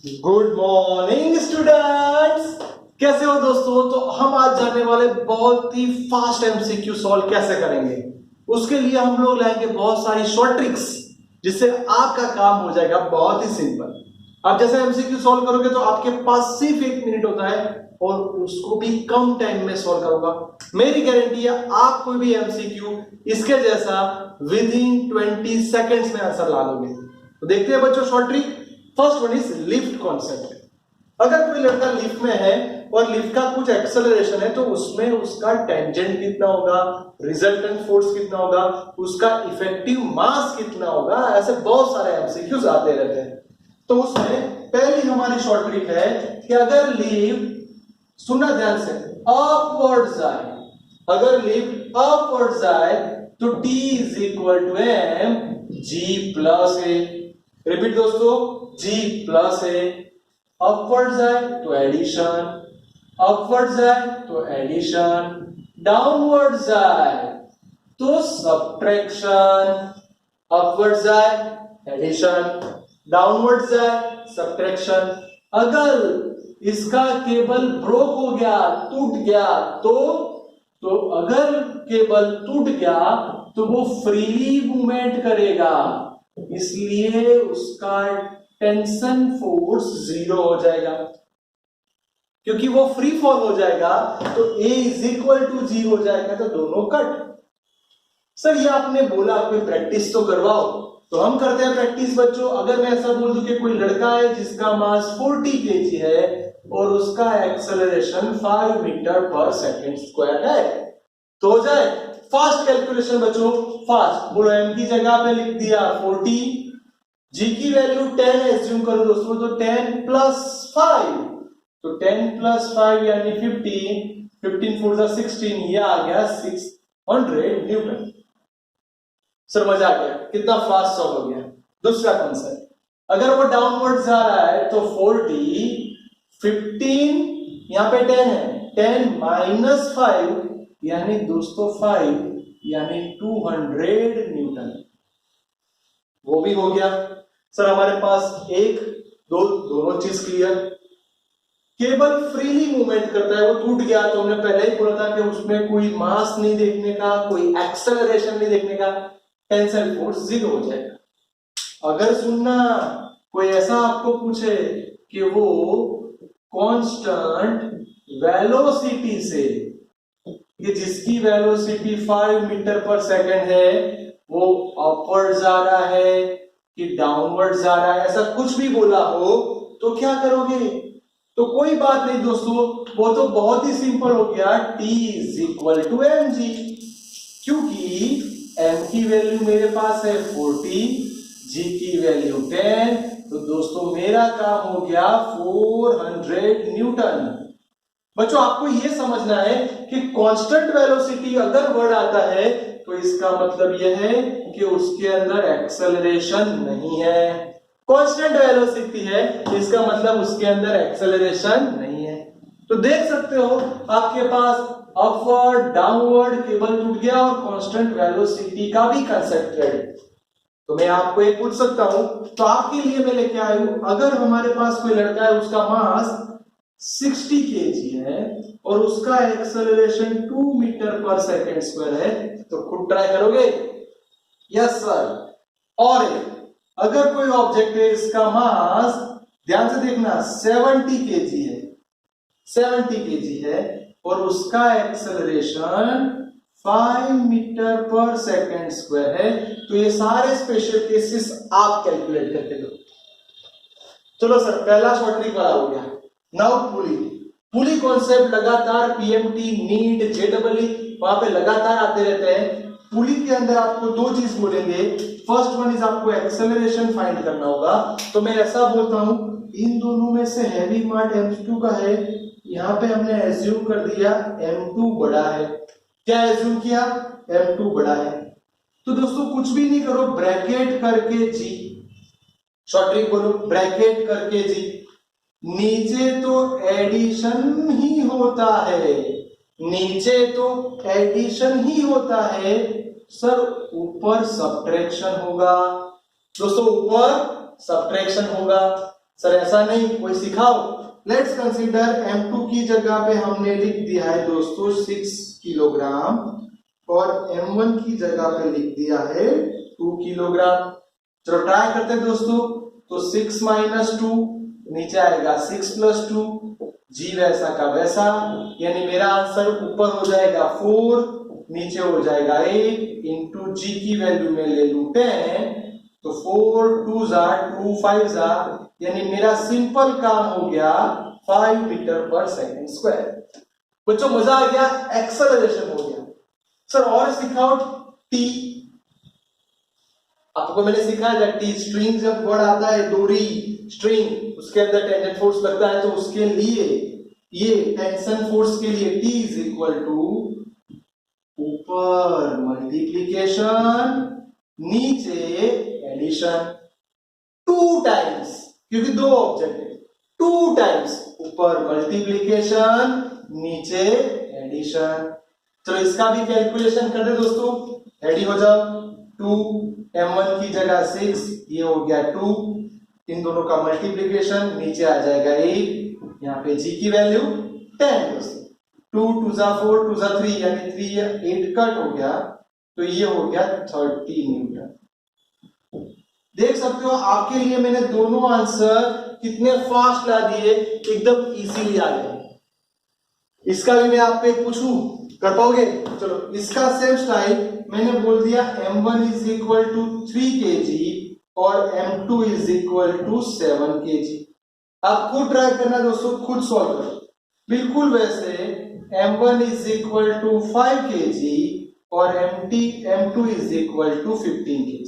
Good morning students. कैसे हो दोस्तों? तो हम आज जानने वाले बहुत ही फास्ट एमसीक्यू सॉल्व कैसे करेंगे। उसके लिए हम लोग लाएंगे बहुत सारी शॉर्ट ट्रिक्स जिससे आपका काम हो जाएगा बहुत ही सिंपल। आप जैसे एमसीक्यू सॉल्व करोगे तो आपके पास सिर्फ 1 मिनट होता है और उसको भी कम टाइम में सॉल्व करूंगा। मेरी गारंटी है आप कोई भी एमसीक्यू इसके जैसा विद इन 20 सेकेंड्स में आंसर ला दोगे। तो देखते हैं बच्चों short trick. First one is lift concept. अगर कोई लड़का लिफ्ट में है और लिफ्ट का कुछ एक्सेलरेशन है तो उसमें उसका टेंजेंट कितना होगा, रिजल्टेंट फोर्स कितना होगा, उसका इफेक्टिव मास कितना होगा, ऐसे बहुत सारे एमसीक्यूज आते रहते हैं। तो उसमें पहली हमारी शॉर्ट ट्रिक है कि अगर लिफ्ट, सुनना ध्यान से, अपवर्ड जाए, अगर लिफ्ट अपवर्ड जाए तो T is equal to m g plus a. Repeat दोस्तों, G प्लस है। अपवर्ड जाए तो एडिशन, अपवर्ड जाए तो एडिशन, डाउनवर्ड जाए तो सब्ट्रैक्शन, अपवर्ड जाए एडिशन, डाउनवर्ड जाए सब्ट्रैक्शन। अगर इसका केबल ब्रोक हो गया, टूट गया तो अगर केबल टूट गया तो वो फ्रीली मूवमेंट करेगा, इसलिए उसका टेंशन फोर्स 0 हो जाएगा। क्योंकि वो फ्री फॉल हो जाएगा तो A is equal to G हो जाएगा, तो दोनों कट। सर ये आपने बोला कोई प्रैक्टिस तो करवाओ, तो हम करते हैं प्रैक्टिस बच्चों। अगर मैं ऐसा बोल दूं कि कोई लड़का है जिसका मास 40 kg है और उसका एक्सेलरेशन 5 मीटर पर सेकेंड स्क्वायर है, तो हो जाए फास्ट कैलकुलेशन बच्चों। फास्ट बोलो, m की जगह पे लिख दिया 40, g की वैल्यू 10 एज्यूम करो दोस्तों, तो 10 प्लस 5, तो 10 प्लस 5 यानी 15, 15 4 जा 16, ये आ गया 600 न्यूटन। सर मजा आ गया, कितना फास्ट सॉल्व हो गया। दूसरा कॉन्सेप्ट, अगर वो डाउनवर्ड जा रहा है तो 40, 15 यहां पे 10 है, 10 माइनस 5 यानी दोस्तों 5 यानी 200 न्यूटन, वो भी हो गया। सर हमारे पास एक दोनों चीज क्लियर। केबल फ्रीली मूवमेंट करता है, वो टूट गया तो हमने पहले ही बोला था कि उसमें कोई मास नहीं देखने का, कोई एक्सेलरेशन नहीं देखने का, टेंसाइल फोर्स 0 हो जाएगा। अगर सुनना कोई ऐसा आपको पूछे कि वो कांस्टेंट वेलोसिटी से, कि जिसकी वेलोसिटी 5 मीटर पर सेकंड है, वो अपवर्ड जा रहा है कि डाउनवर्ड जा रहा है, ऐसा कुछ भी बोला हो तो क्या करोगे? तो कोई बात नहीं दोस्तों, वो तो बहुत ही सिंपल हो गया, T is equal to m g. क्योंकि m की वैल्यू मेरे पास है 40, g की वैल्यू 10, तो दोस्तों मेरा काम हो गया 400 न्यूटन। बच्चों आपको यह समझना है कि कांस्टेंट वेलोसिटी अगर वर्ड आता है तो इसका मतलब यह है कि उसके अंदर एक्सेलरेशन नहीं है। कांस्टेंट वेलोसिटी है, इसका मतलब उसके अंदर एक्सेलरेशन नहीं है। तो देख सकते हो आपके पास अपवर्ड डाउनवर्ड केबल टूट गया और कांस्टेंट वेलोसिटी का भी कंसेप्ट है। तो मैं आपको एक पूछ सकता हूं, तो आपके लिए मैं लेके आया हूं, अगर हमारे पास कोई लड़का है उसका मास 60 kg है और उसका एक्सेलरेशन 2 मीटर पर सेकेंड स्क्वायर है, तो खुद ट्राई करोगे? Yes sir. और अगर कोई ऑब्जेक्ट है, इसका मास ध्यान से देखना 70 kg है, 70 kg है और उसका एक्सेलरेशन 5 मीटर पर सेकेंड स्क्वायर है, तो ये सारे स्पेशल केसेस आप कैलकुलेट करके दो। चलो सर, पहला शॉर्ट ट्रिक वाला हो गया। नाउ पुली कॉन्सेप्ट लगातार पीएमटी, नीट, जेडब्ल्यू वहां पे लगातार आते रहते हैं। पुली के अंदर आपको दो चीज बोलेंगे। फर्स्ट वन इज आपको एक्सेलरेशन फाइंड करना होगा। तो मैं ऐसा बोलता हूं, इन दोनों में से हैवी मार्ट m2 का है, यहां पे हमने एज्यूम कर दिया m2 बड़ा है। क्या एज्यूम किया? m2 बड़ा है। तो दोस्तों कुछ भी नहीं करो, ब्रैकेट करके g, शॉर्ट ट्रिक बोलो, ब्रैकेट करके g। नीचे तो एडिशन ही होता है, नीचे तो एडिशन ही होता है सर, ऊपर सब्ट्रैक्शन होगा। दोस्तों ऊपर सब्ट्रैक्शन होगा। सर ऐसा नहीं, कोई सिखाओ। लेट्स कंसीडर m2 की जगह पे हमने लिख दिया है दोस्तों 6 किलोग्राम और m1 की जगह पे लिख दिया है 2 किलोग्राम। चलो ट्राई करते हैं दोस्तों। तो 6 माइनस 2 नीचे आएगा 6 प्लस 2, जी वैसा का वैसा, यानी मेरा आंसर ऊपर हो जाएगा 4, नीचे हो जाएगा 8 इंटू जी की वैल्यू में ले लूं 10, तो 4 2 जा 2 5 जा, यानी मेरा सिंपल काम हो गया 5 मीटर पर सेकंड स्क्वायर। बच्चों मजा आ गया, एक्सेलरेशन हो गया। सर और सिखाओ टी। आपको मैंने सिखाया था टी स्ट्रिंग, जब वर्ड आता है डोरी स्ट्रिंग, उसके अंदर टेंशन फोर्स लगता है, तो उसके लिए ये टेंशन फोर्स के लिए टी इज इक्वल टू ऊपर मल्टीप्लीकेशन नीचे एडिशन, 2 टाइम्स, क्योंकि 2 ऑब्जेक्ट है, 2 टाइम्स ऊपर मल्टीप्लीकेशन नीचे एडिशन। चलो इसका भी कैलकुलेशन कर दे दोस्तों, रेडी हो जाओ। 2 m1 की जगह 6, ये हो गया 2, इन दोनों का मल्टीप्लीकेशन नीचे आ जाएगा 1, यहाँ पे g की वैल्यू 10 दोस्तों। 2 2 जा 4 2 जा 3, यानी 3 8 कट हो गया, तो ये हो गया 30 न्यूटन। देख सकते हो आपके लिए मैंने दोनों आंसर कितने फास्ट ला दिए, एकदम इजीली आ गए। इसका भी मैं आपको एक पूछूं, कर पाओगे? चलो इसका सेम स्टाइल मैंने बोल दिया m1 is equal to 3 kg और m2 is equal to 7 kg। आप खुद ट्राई करना दोस्तों, खुद सॉल्व करो बिल्कुल वैसे। m1 is equal to 5 kg और m2 is equal to 15 kg।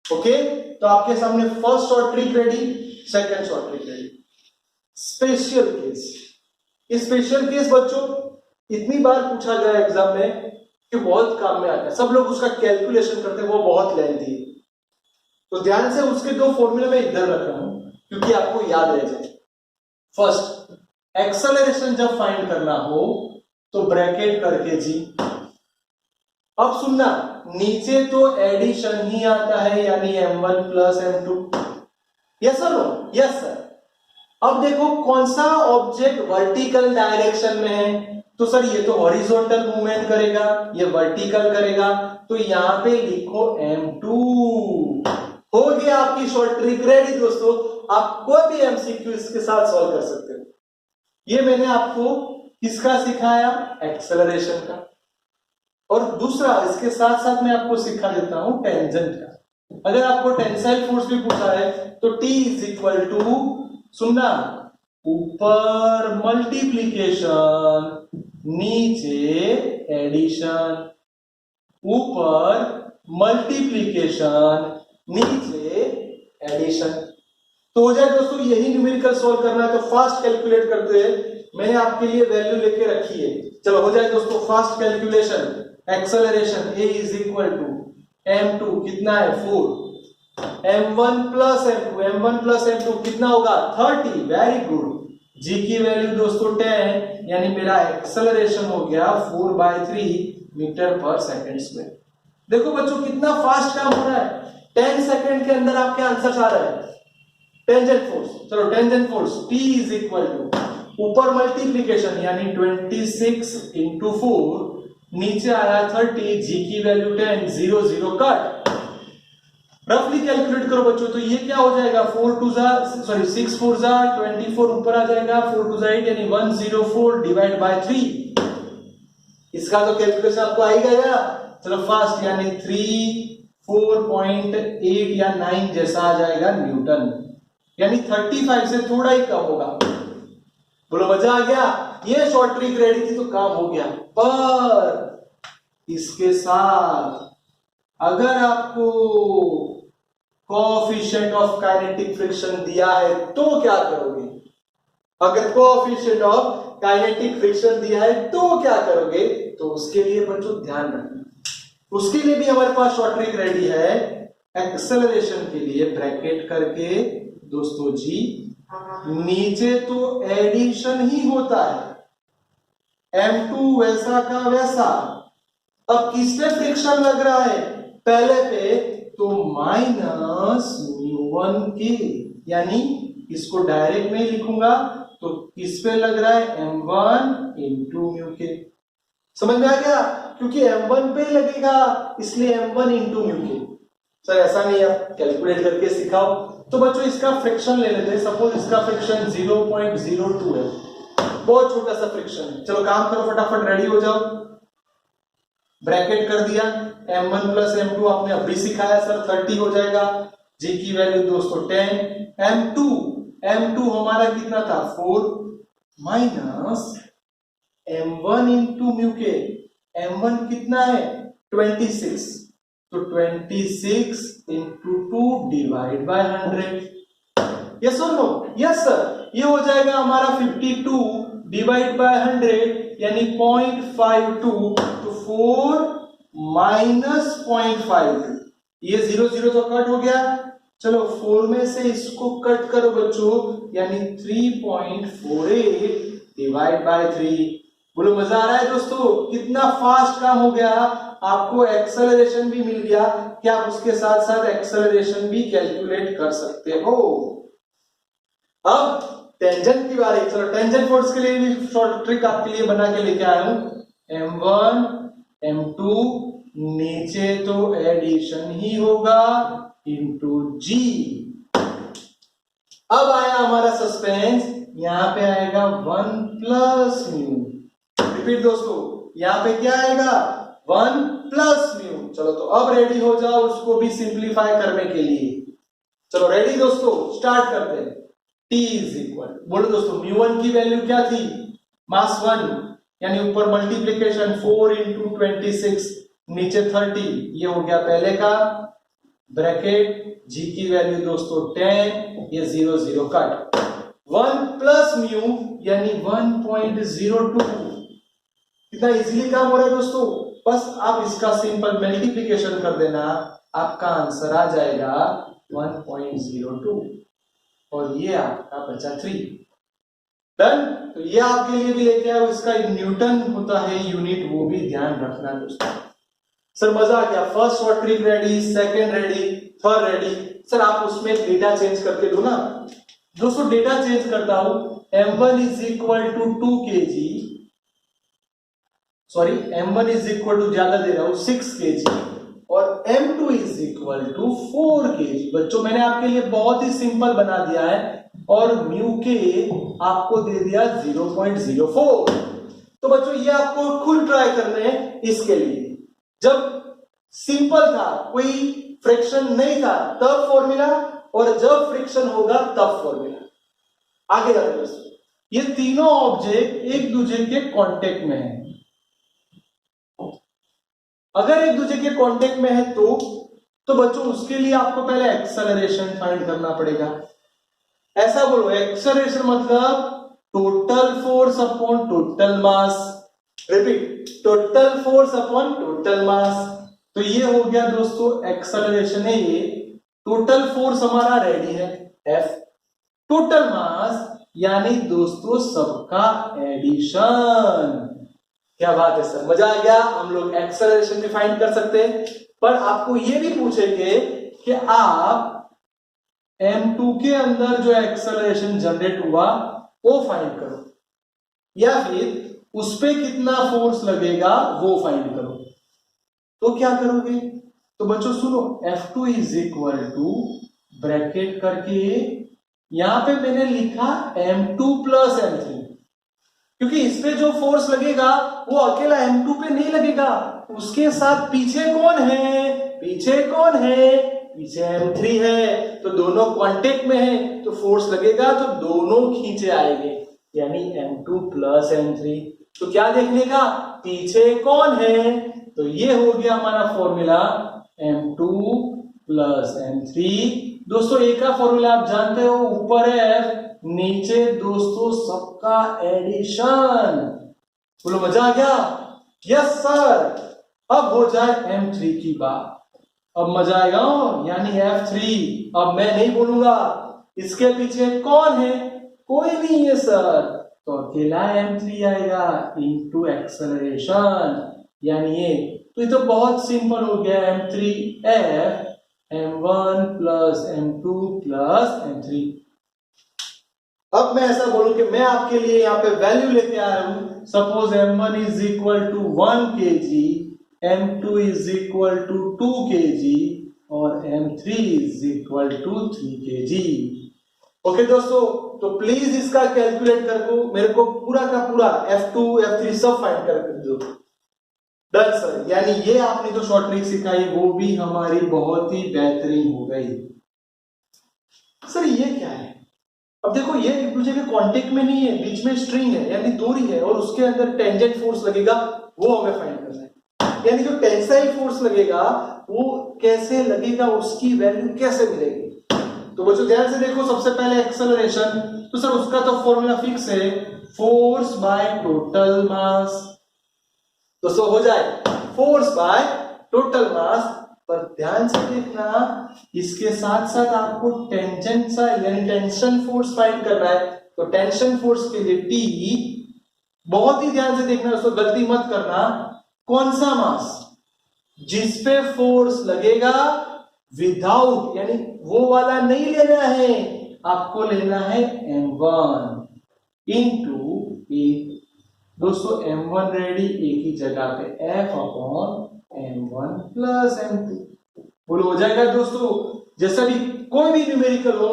Okay, तो आपके सामने first short trick ready, second short trick ready. Special case, special case बच्चों इतनी बार पूछा गया एग्जाम में कि बहुत काम में आता है, सब लोग उसका कैलकुलेशन करते हैं, वो बहुत लेंथी है। तो ध्यान से उसके 2 फॉर्मूले में इधर रख रहा हूं क्योंकि आपको याद रह जाए। फर्स्ट, एक्सेलरेशन जब फाइंड करना हो तो ब्रैकेट करके जी। अब सुनना, नीचे तो एडिशन ही आता है, यानी m1 plus m2। Yes sir, no? Yes sir. अब देखो कौन सा ऑब्जेक्ट वर्टिकल डायरेक्शन में है, तो सर ये तो हॉरिजॉन्टल मूवमेंट करेगा, ये वर्टिकल करेगा, तो यहां पे लिखो m2। हो गया आपकी शॉर्ट ट्रिक रेडी दोस्तों। आप कोई भी एमसीक्यू इसके साथ सॉल्व कर सकते हो। ये मैंने आपको किसका सिखाया? एक्सेलरेशन का। और दूसरा इसके साथ साथ मैं आपको सिखा देता हूं टेंजेंट का। अगर आपको टेंसाइल फोर्स भी पूछा है तो T इज इक्वल टू, सुनना, ऊपर मल्टीप्लीकेशन नीचे एडिशन, ऊपर मल्टीप्लीकेशन नीचे एडिशन। तो हो जाए दोस्तों, यही न्यूमेरिकल सॉल्व करना है तो फास्ट कैलकुलेट करते हैं। मैंने आपके लिए वैल्यू लेके रखी है, चलो हो जाए दोस्तों fast calculation. Acceleration A is equal to m2 कितना है 4, m1 plus m2, m1 plus m2 कितना होगा 30, वेरी गुड। g की वैल्यू दोस्तों 10, यानी मेरा एक्सेलरेशन हो गया 4/3 मीटर पर सेकंड स्क्वायर। देखो बच्चों कितना फास्ट काम हो रहा है, 10 सेकंड के अंदर आपके आंसर्स आ रहे हैं। टेंजेंट फोर्स, चलो tangent force T is equal to ऊपर मल्टीप्लीकेशन यानी 26 इंटू 4, नीचे आया 30, जी की वैल्यू 10, 0 0 कट। रफली कैलकुलेट करो बच्चों, तो ये क्या हो जाएगा 6 4 जा 24, ऊपर आ जाएगा 4 2 जा 8, यानी 104 डिवाइड बाय 3। इसका तो कैलकुलेशन आपको आ ही गया। चलो फास्ट, यानी 4.8 या 9 जैसा आ जाएगा न्यूटन, यानी 35 से थोड़ा ही कम होगा। बोलो मजा आ गया। ये शॉर्ट ट्रिक रेडी थी तो काम हो गया। पर इसके साथ अगर आपको कोएफिशिएंट ऑफ काइनेटिक फ्रिक्शन दिया है तो क्या करोगे? अगर कोएफिशिएंट ऑफ काइनेटिक फ्रिक्शन दिया है तो क्या करोगे? तो उसके लिए बच्चों ध्यान रखना, उसके लिए भी हमारे पास शॉर्ट ट्रिक रेडी है। एक्सेलरेशन के लिए ब्रैकेट करके दोस्तों जी, नीचे तो एडिशन ही होता है, m2 वैसा का वैसा। अब किससे फ्रिक्शन लग रहा है? पहले पे तो -μ1 के, यानी इसको डायरेक्ट नहीं लिखूंगा तो किस पे लग रहा है m1 इंटू म्यू के। समझ में आ गया? क्योंकि m1 पे लगेगा इसलिए m1 इंटू म्यू के। सर ऐसा नहीं है, कैलकुलेट करके सिखाओ। तो बच्चों इसका फ्रिक्शन ले लेते हैं। सपोज इसका फ्रिक्शन 0.02 है, बहुत छोटा सा फ्रिक्शन है। चलो काम करो फटाफट, रेडी हो जाओ। ब्रैकेट कर दिया, m1 प्लस m2 आपने अभी सिखाया सर 30 हो जाएगा। जी की वैल्यू दोस्तों 10, m2 हमारा कितना था 4 माइनस m1 इंटू म्यू के। m1 कितना है 26, तो 26 इंटू 2 डिवाइड बाय 100। यस और नो? Yes sir. ये हो जाएगा हमारा 52 डिवाइड बाय 100 यानी 0.52, तो 4 माइनस 0.52, ये 0 तो कट हो गया। चलो 4 में से इसको कट करो बच्चों, यानी 3.48 डिवाइड बाय 3। बोलो मजा आ रहा है दोस्तों? कितना फास्ट काम हो गया। आपको एक्सेलरेशन भी मिल गया कि आप उसके साथ साथ एक्सेलरेशन भी कैलकुलेट कर सकते हो। अब टेंजेंट की बारी। चलो टेंजेंट फोर्स के लिए भी शॉर्ट ट्रिक आपके लिए बना के लेके आया हूं। m1 m2 नीचे तो एडिशन ही होगा इंटू जी। अब आया हमारा सस्पेंस, यहां पे आएगा 1 प्लस म्यू। रिपीट दोस्तों, यहां पे क्या आएगा 1 प्लस म्यू। चलो तो अब रेडी हो जाओ उसको भी सिंप्लीफाई करने के लिए। चलो रेडी दोस्तों, स्टार्ट करते हैं। T इज इक्वल, बोलो दोस्तों म्यू1 की वैल्यू क्या थी मास 1, यानी ऊपर मल्टीप्लीकेशन 4 इंटू 26 नीचे 30, ये हो गया पहले का। ब्रैकेट जी की वैल्यू दोस्तों 10, ये 0 कट। 1 प्लस म्यू यानी 1.02। कितना इजीली काम हो रहा है दोस्तों। बस आप इसका सिंपल मल्टीप्लीकेशन कर देना, आपका आंसर आ जाएगा 1.02 और ये आपका बचा 3। डन। तो ये आपके लिए भी लेके आओ, इसका न्यूटन होता है यूनिट, वो भी ध्यान रखना दोस्तों। सर मजा आ गया। First short trick ready, second ready, third ready. Sir आप उसमें डेटा चेंज करके दो ना दोस्तों। डेटा चेंज करता हूं। m1 is equal to 2 kg, sorry m1 is equal to ज्यादा दे रहा हूं 6 kg और m2 is equal to 4 kg। बच्चों मैंने आपके लिए बहुत ही सिंपल बना दिया है और म्यू के आपको दे दिया 0.04। तो बच्चों ये आपको खुद ट्राई करने हैं। इसके लिए जब सिंपल था, कोई फ्रिक्शन नहीं था, तब फॉर्मूला, और जब फ्रिक्शन होगा तब फॉर्मूला। आगे जाते दोस्तों, ये तीनों ऑब्जेक्ट एक दूसरे के कांटेक्ट में है। अगर एक दूसरे के कांटेक्ट में है तो बच्चों उसके लिए आपको पहले एक्सेलरेशन फाइंड करना पड़ेगा। ऐसा बोलो, एक्सेलरेशन मतलब total force upon total mass. Repeat, total force upon total mass. तो ये हो गया दोस्तों एक्सेलरेशन है ये। टोटल फोर्स हमारा रेडी है F, टोटल मास यानी दोस्तों सबका एडिशन। क्या बात है सर, मजा आ गया। हम लोग एक्सेलरेशन भी फाइंड कर सकते हैं, पर आपको ये भी पूछेंगे कि आप m2 के अंदर जो एक्सेलरेशन जनरेट हुआ वो फाइंड करो, या फिर उस पे कितना फोर्स लगेगा वो फाइंड करो। तो क्या करोगे? तो बच्चों सुनो, F2 is equal to bracket करके यहां पे मैंने लिखा m2 प्लस m3, क्योंकि इस पे जो फोर्स लगेगा वो अकेला m2 पे नहीं लगेगा, उसके साथ पीछे कौन है? पीछे कौन है? पीछे m3 है। तो दोनों कांटेक्ट में है तो फोर्स लगेगा तो दोनों खींचे आएंगे, यानी m2 प्लस m3। तो क्या देखने का? पीछे कौन है? तो ये हो गया हमारा फॉर्मूला m2 प्लस m3। दोस्तों एक का फॉर्मूला आप जानते हो, ऊपर है F, नीचे दोस्तों सबका एडिशन। बोलो मजा आ गया? Yes sir. अब हो जाए m3 की बात, अब मजा आएगा, यानी F3। अब मैं नहीं बोलूंगा इसके पीछे कौन है, कोई नहीं है सर, तो अकेला m3 आएगा इनटू एक्सेलरेशन, यानी ये। तो ये तो बहुत सिंपल हो गया, m3 F m1 plus m2 plus m3। अब मैं ऐसा बोलूं कि मैं आपके लिए यहाँ पे वैल्यू लेके आया हूं, suppose m1 is equal to 1 kg, m2 is equal to 2 kg और m3 is equal to 3 kg। Okay दोस्तों, तो प्लीज इसका कैलकुलेट करके मेरे को पूरा का पूरा F2 F3 सब फाइंड कर दो। डन सर, यानी ये आपने जो शॉर्ट ट्रिक सिखाई वो भी हमारी बहुत ही बेहतरीन हो गई। सर ये क्या है? अब देखो, ये एक दूसरे के कांटेक्ट में नहीं है, बीच में स्ट्रिंग है यानी दूरी है और उसके अंदर टेंजेंट फोर्स लगेगा, वो हमें फाइंड करना है। यानी जो टेंसाइल फोर्स लगेगा वो कैसे लगेगा, उसकी वैल्यू कैसे मिलेगी। तो बच्चों ध्यान से देखो, सबसे पहले एक्सेलरेशन, तो सर उसका तो फॉर्मूला फिक्स है, फोर्स बाय टोटल मास। तो सो हो जाए फोर्स बाय टोटल मास। पर ध्यान से देखना, इसके साथ साथ आपको टेंजेंट सा यानी टेंशन फोर्स फाइंड करना है। तो टेंशन फोर्स के लिए T, बहुत ही ध्यान से देखना, उसको गलती मत करना, कौन सा मास जिस पे फोर्स लगेगा विदाउट, यानी वो वाला नहीं लेना है, आपको लेना है m1 इंटू ए। दोस्तों m1 रेडी एक ही जगह पे F upon m1 plus m2, बोलो हो जाएगा दोस्तों। जैसा भी कोई भी न्यूमेरिकल हो,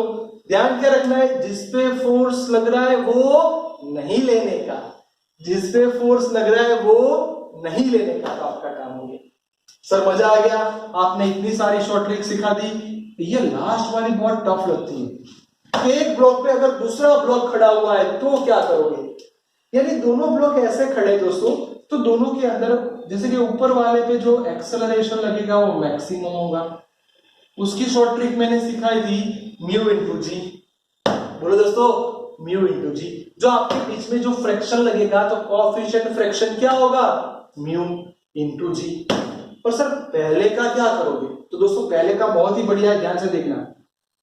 ध्यान क्या रखना है, जिस पे फोर्स लग रहा है वो नहीं लेने का, जिस पे फोर्स लग रहा है वो नहीं लेने का, तो आपका काम हो गया। सर मजा आ गया, आपने इतनी सारी शॉर्ट ट्रिक सिखा दी। ये लास्ट वाली बहुत टफ लगती है। एक ब्लॉक पे अगर दूसरा ब्लॉक खड़ा हुआ है तो क्या करोगे, यानी दोनों ब्लॉक ऐसे खड़े दोस्तों, तो दोनों के अंदर जैसे कि ऊपर वाले पे जो एक्सेलरेशन लगेगा वो मैक्सिमम होगा। उसकी शॉर्ट ट्रिक मैंने सिखाई थी म्यू इंटू जी। बोलो दोस्तों, म्यू इंटू जी। जो आपके बीच में जो फ्रैक्शन लगेगा तो कोएफिशिएंट फ्रैक्शन क्या होगा, म्यू इंटू जी। पर सर पहले का क्या करोगे, तो दोस्तों पहले का बहुत ही बढ़िया है, ध्यान से देखना।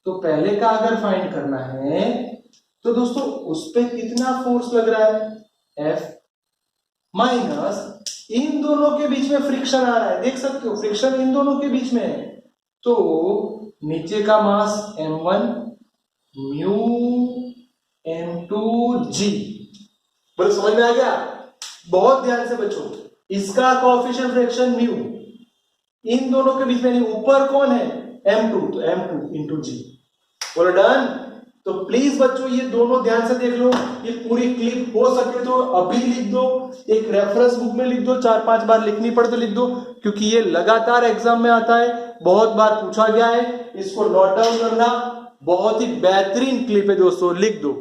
तो पहले का अगर फाइंड करना है तो दोस्तों उस पे कितना फोर्स लग रहा है, F माइनस इन दोनों के बीच में फ्रिक्शन आ रहा है, देख सकते हो फ्रिक्शन इन दोनों के बीच में है, तो नीचे का मास m1 म्यू m2 जी। बोलो समझ में आ गया? बहुत ध्यान से बच्चों, इसका कोएफिशिएंट फ्रैक्शन म्यू, इन दोनों के बीच में, ऊपर कौन है m2, तो m2 इंटू जी। बोलो डन। तो प्लीज बच्चों ये दोनों ध्यान से देख लो, ये पूरी क्लिप हो सके तो अभी लिख दो, एक रेफरेंस बुक में लिख दो, 4-5 बार लिखनी पड़े तो लिख दो, क्योंकि ये लगातार एग्जाम में आता है, बहुत बार पूछा गया है। इसको नोट डाउन करना, बहुत ही बेहतरीन क्लिप है दोस्तों, लिख दो।